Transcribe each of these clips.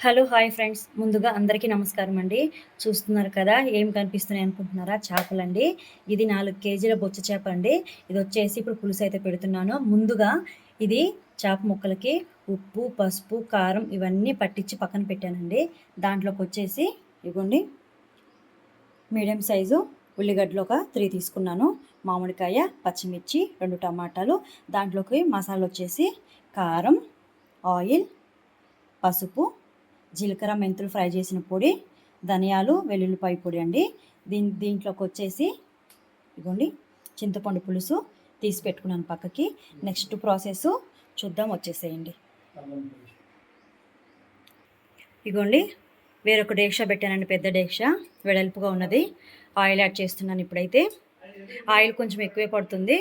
Hello hi friends, ముందుగా అందరికీ నమస్కారం అండి. చూస్తున్నారు కదా ఏం కనిపిస్తున్నాయి అనుకుంటున్నారా? చేపలండి. ఇది 4 కేజీల బొచ్చ చేప అండి. ఇది వచ్చేసి ఇప్పుడు పులుసు అయితే పెడుతున్నాను. ముందుగా ఇది చేప ముక్కలకి ఉప్పు, పసుపు, కారం ఇవన్నీ పట్టించి పక్కన పెట్టానండి. దాంట్లోకి వచ్చేసి ఇగోండి మీడియం సైజు ఉల్లిగడ్డలు ఒక 3 తీసుకున్నాను. మామిడికాయ, పచ్చిమిర్చి, 2 టమాటాలు. దాంట్లోకి మసాలా వచ్చేసి కారం, ఆయిల్, పసుపు, జీలకర్ర, మెంతులు ఫ్రై చేసిన పొడి, ధనియాలు, వెల్లుల్లిపాయ పొడి అండి. దీంట్లోకి వచ్చేసి ఇగోండి చింతపండు పులుసు తీసి పెట్టుకున్నాను పక్కకి. నెక్స్ట్ ప్రాసెస్ చూద్దాం, వచ్చేసేయండి. ఇగోండి వేరొక డేక్ష పెట్టానండి, పెద్ద డేక్ష వెడల్పుగా ఉన్నది. ఆయిల్ యాడ్ చేస్తున్నాను. ఇప్పుడైతే ఆయిల్ కొంచెం ఎక్కువే పడుతుంది.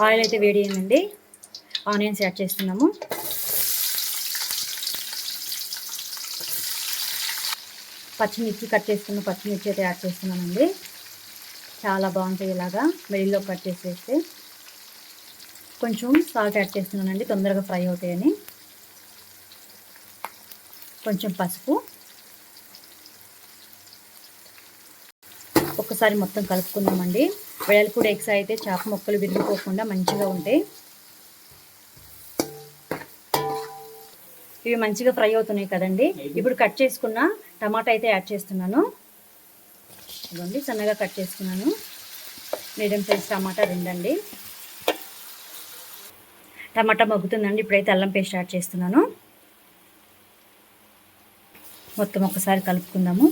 ఆయిల్ అయితే వేడి అయిందండి. ఆనియన్స్ యాడ్ చేస్తున్నాము. పచ్చిమిర్చి కట్ చేసుకున్న పచ్చిమిర్చి అయితే యాడ్ చేస్తున్నానండి. చాలా బాగుంటాయి ఇలాగా మిడిల్లో కట్ చేసేస్తే. కొంచెం సాల్ట్ యాడ్ చేస్తున్నానండి, తొందరగా ఫ్రై అవుతాయని. కొంచెం పసుపు. ఒక్కసారి మొత్తం కలుపుకుందామండి. వెడల్పు ఎగ్స్ అయితే చేప ముక్కలు విరిగిపోకుండా మంచిగా ఉంటాయి. ఇవి మంచిగా ఫ్రై అవుతున్నాయి కదండి. ఇప్పుడు కట్ చేసుకున్న టమాటా అయితే యాడ్ చేస్తున్నాను. ఇవ్వండి సన్నగా కట్ చేసుకున్నాను. మీడియం సైజ్ టమాటా 2 అండి. టమాటా మగ్గుతుందండి. ఇప్పుడైతే అల్లం పేస్ట్ యాడ్ చేస్తున్నాను. మొత్తం ఒకసారి కలుపుకుందాము.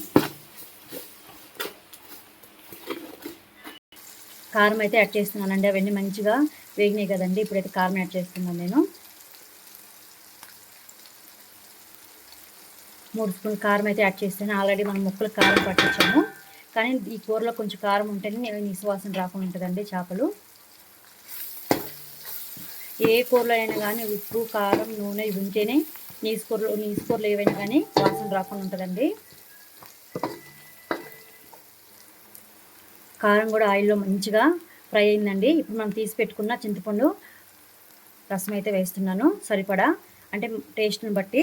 కారం అయితే యాడ్ చేస్తున్నానండి. అవన్నీ మంచిగా వేగినాయి కదండి. ఇప్పుడైతే కారం యాడ్ చేస్తున్నాను నేను. 3 స్పూన్లు కారం అయితే యాడ్ చేస్తాను. ఆల్రెడీ మనం ముక్కలు కారం పట్టించాము, కానీ ఈ కూరలో కొంచెం కారం ఉంటేనే నీసు వాసన రాకుండా ఉంటుందండి. చేపలు ఏ కూరలో అయినా కానీ ఉప్పు, కారం, నూనె ఇవి ఉంటేనే నీసు కూరలు ఏవైనా కానీ వాసన రాకుండా ఉంటుందండి. కారం కూడా ఆయిల్లో మంచిగా ఫ్రై అయిందండి. ఇప్పుడు మనం తీసి పెట్టుకున్న చింతపండు రసం అయితే వేస్తున్నాను సరిపడా, అంటే టేస్ట్ని బట్టి.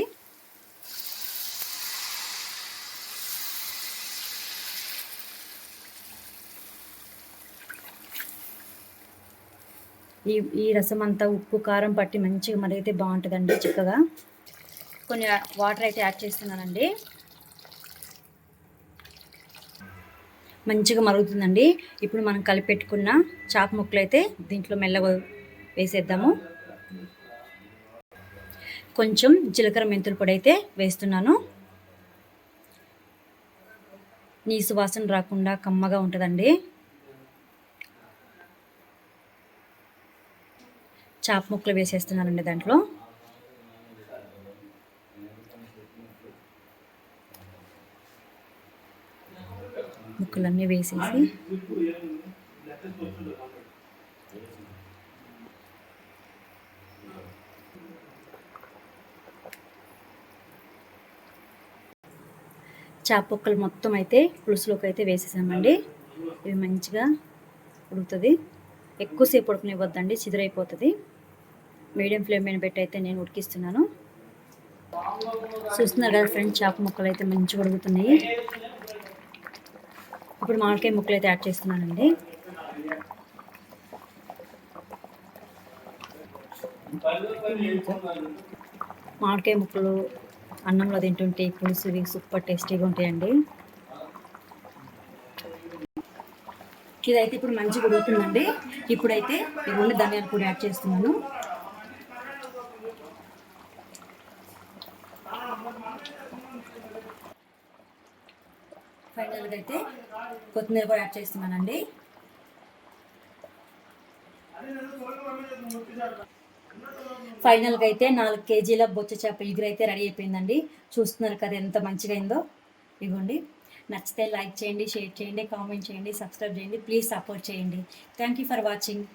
ఈ రసం అంతా ఉప్పు, కారం పట్టి మంచిగా మరిగితే బాగుంటుందండి చిక్కగా. కొన్ని వాటర్ అయితే యాడ్ చేస్తున్నానండి. మంచిగా మరుగుతుందండి. ఇప్పుడు మనం కలిపెట్టుకున్న చేప ముక్కలు అయితే దీంట్లో మెల్లగా వేసేద్దాము. కొంచెం జీలకర్ర, మెంతుల పొడి అయితే వేస్తున్నాను. నీసు వాసన రాకుండా కమ్మగా ఉంటుందండి. చేప ముక్కలు వేసేస్తున్నానండి దాంట్లో. ముక్కలన్నీ వేసేసి చేప ముక్కలు మొత్తం అయితే పులుసులోకి అయితే వేసేసామండి. ఇవి మంచిగా ఉడుకుతుంది. ఎక్కువసేపు ఉడకనివ్వద్దండి, చిదురైపోతుంది. మీడియం ఫ్లేమ్ మీద పెట్టి అయితే నేను ఉడికిస్తున్నాను. చూస్తున్నారు కదా ఫ్రెండ్స్, చేప ముక్కలు అయితే మంచిగా ఉడుకుతున్నాయి. ఇప్పుడు మామిడికాయ ముక్కలు అయితే యాడ్ చేస్తున్నానండి. మామిడికాయ ముక్కలు అన్నంలో తింటుంటే పులుసు ఇవి సూపర్ టేస్టీగా ఉంటాయండి. ఇదైతే ఇప్పుడు మంచిగా ఉడుకుతుందండి. ఇప్పుడైతే ఇవన్నీ ధనియాల పొడి యాడ్ చేస్తున్నాను. ఫైనల్గా అయితే కొత్తిమీర కూడా యాడ్ చేస్తున్నానండి. ఫైనల్గా అయితే 4 కేజీల బొచ్చ చేప ఇగురు అయితే రెడీ అయిపోయిందండి. చూస్తున్నారు కదా ఎంత మంచిగా అయిందో. ఇవ్వండి, నచ్చితే లైక్ చేయండి, షేర్ చేయండి, కామెంట్ చేయండి, సబ్స్క్రైబ్ చేయండి. ప్లీజ్ సపోర్ట్ చేయండి. Thank you for watching.